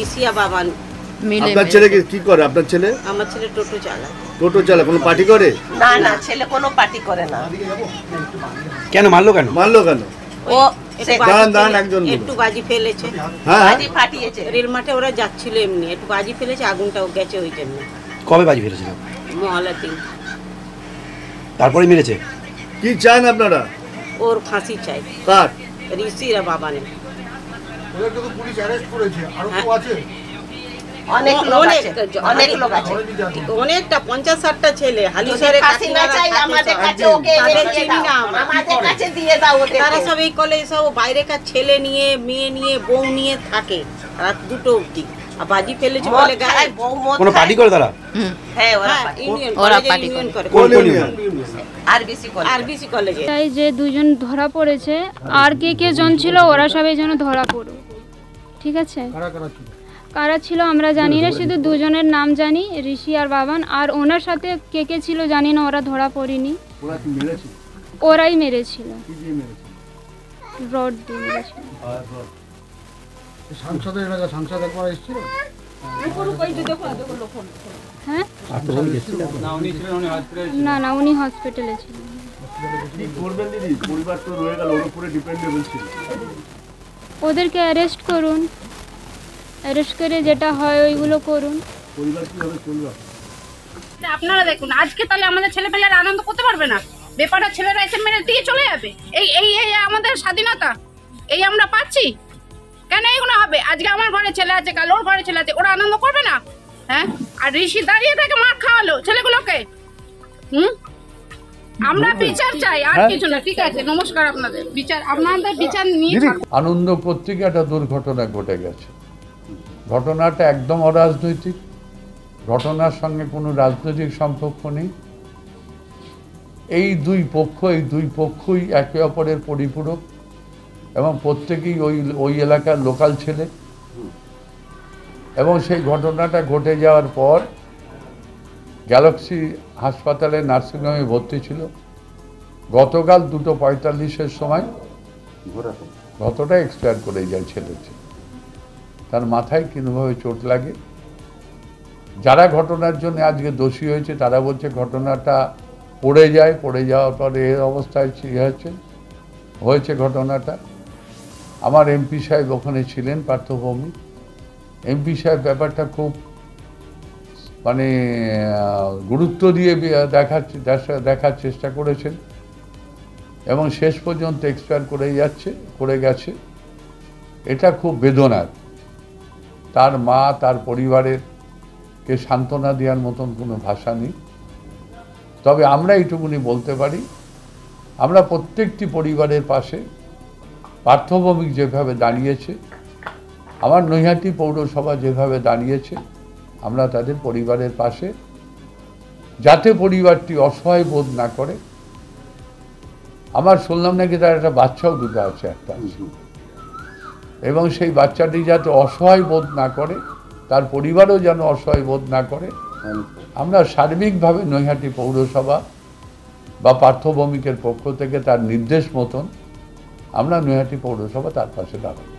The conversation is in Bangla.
ঋষিয়া বাবান মিলে আপনার ছেলে কি করে? আপনার ছেলে? আমার ছেলে টোটো চালায়। টোটো চালায়? কোনো পার্টি করে? না না, ছেলে কোনো পার্টি করে না। কেন মারলো কেন? মারলো কেন? ও একটু বাজি ফেলেছে, বাজি ফাটিয়েছে। রেল মাঠে ওরা যাচ্ছিল এমনি, একটু বাজি ফেলেছে, আগুনটাও গেছে ওই জন্য। কবে বাজি ফেলেছিল? মহলার দিন। তারপরে মেরেছে? কি চান আপনারা? ওর ফাঁসি চাই। কার? ঋষিরা বাবানের। ওদেরকে তো পুলিশ অ্যারেস্ট করেছে, আরো তো আছে অনেক লোক আছে, অনেক লোক আছে, অনেকটা 50-60টা ছেলে। হালিশহরে ফাঁসি না চাই আমাদের কাছে, ওকে দিয়ে দাও, আমাদের কাছে দিয়ে দাও ওদের। তারা সব এই কলে সব বাইরেকার ছেলে নিয়ে, মেয়ে নিয়ে, বউ নিয়ে থাকে রাত 2টো অবধি। আর বাজি ফেলেছে বলে গায়ে। কোনো পার্টি করে তারা? হ্যাঁ, ওরা পার্টি করে। কোন ইউনিয়ন? আরবিসি কলেজে। তাই যে দুজন ধরা পড়েছে, আর কে জন ছিল ওরা সবাই যেন ধরা পড়ুক, ঠিক আছে? কারা ছিল আমরা জানি না, শুধু দুজনের নাম জানি, ঋষি আর বাবান। আর ওনার সাথে কে ছিল জানি না, ওরা ধরা পড়েনি। ওরাই মেরেছিল, রড দিয়ে মেরেছিল। সাংসদের এলাকা সাংসদ একবার এসেছিল। হ্যাঁ, না উনি হসপিটালে ছিলেন। কি করবেন দিদি? পরিবার তো রয়ে গেল, ওর উপরে ডিপেন্ডেবল ছিল। ওদেরকে অ্যারেস্ট করুন, অ্যারেস্ট করে যেটা হয় ওইগুলো করুন। পরিবার কিভাবে চলবে? আপনারা দেখুন, আজকে তাহলে আমাদের ছেলেপেলেরা আনন্দ করতে পারবে না? বেপারটা ছেলেরা এসে মেরে দিয়ে চলে যাবে। এই এই এই আমাদের স্বাধীনতা এই আমরা পাচ্ছি কেন? এগুলো হবে। আজকে আমার ঘরে ছেলে আছে, কাল ওর ঘরে ছেলে আছে, ওরা আনন্দ করবে না? হ্যাঁ, আর ঋষি দাঁড়িয়ে থেকে মার খাওয়ালো ছেলেগুলোকে। আমরা বিচার চাই, আর কিছু না। ঠিক আছে, নমস্কার। আপনাদের বিচার, আপনাদের বিচার নিয়ে আনন্দ করতে গিয়ে একটা দুর্ঘটনা ঘটে গেছে। ঘটনাটা একদম অরাজনৈতিক, ঘটনার সঙ্গে কোনো রাজনৈতিক সম্পর্ক নেই। এই দুই পক্ষই একে অপরের পরিপূরক এবং প্রত্যেকেই ওই এলাকার লোকাল ছেলে। এবং সেই ঘটনাটা ঘটে যাওয়ার পর গ্যালাক্সি হাসপাতালে নার্সিংহোমে ভর্তি ছিল। গতকাল 2:45-এর সময় গতটা এক্সপায়ার করে যায় ছেলেটি। তার মাথায় কিভাবে চোট লাগে। যারা ঘটনার জন্য আজকে দোষী হয়েছে তারা বলছে ঘটনাটা পড়ে যাওয়ার পরে এর অবস্থায় হয়েছে ঘটনাটা। আমার এমপি সাহেব ওখানে ছিলেন, পার্থভূমি এমপি সাহেব ব্যাপারটা খুব গুরুত্ব দিয়ে দেখার চেষ্টা করেছেন এবং শেষ পর্যন্ত এক্সপায়ার করে গেছে। এটা খুব বেদনার। তার মা, তার পরিবারেরকে সান্ত্বনা দেওয়ার মতন কোনো ভাষা নেই। তবে আমরা এইটুকুনি বলতে পারি, আমরা প্রত্যেকটি পরিবারের পাশে। পার্থভৌমিক যেভাবে দাঁড়িয়েছে, আমার নৈহাটি পৌরসভা যেভাবে দাঁড়িয়েছে, আমরা তাদের পরিবারের পাশে, যাতে পরিবারটি অসহায় বোধ না করে। আমার শুনলাম নাকি তার একটা বাচ্চাও দুটো আছে, একটা এবং সেই বাচ্চাটি যাতে অসহায় বোধ না করে, তার পরিবারও যেন অসহায় বোধ না করে, আমরা সার্বিকভাবে নৈহাটি পৌরসভা বা পার্থভৌমিকের পক্ষ থেকে তার নির্দেশ মতন আমরা নৈহাটি পৌরসভা তার পাশে দাঁড়াবো।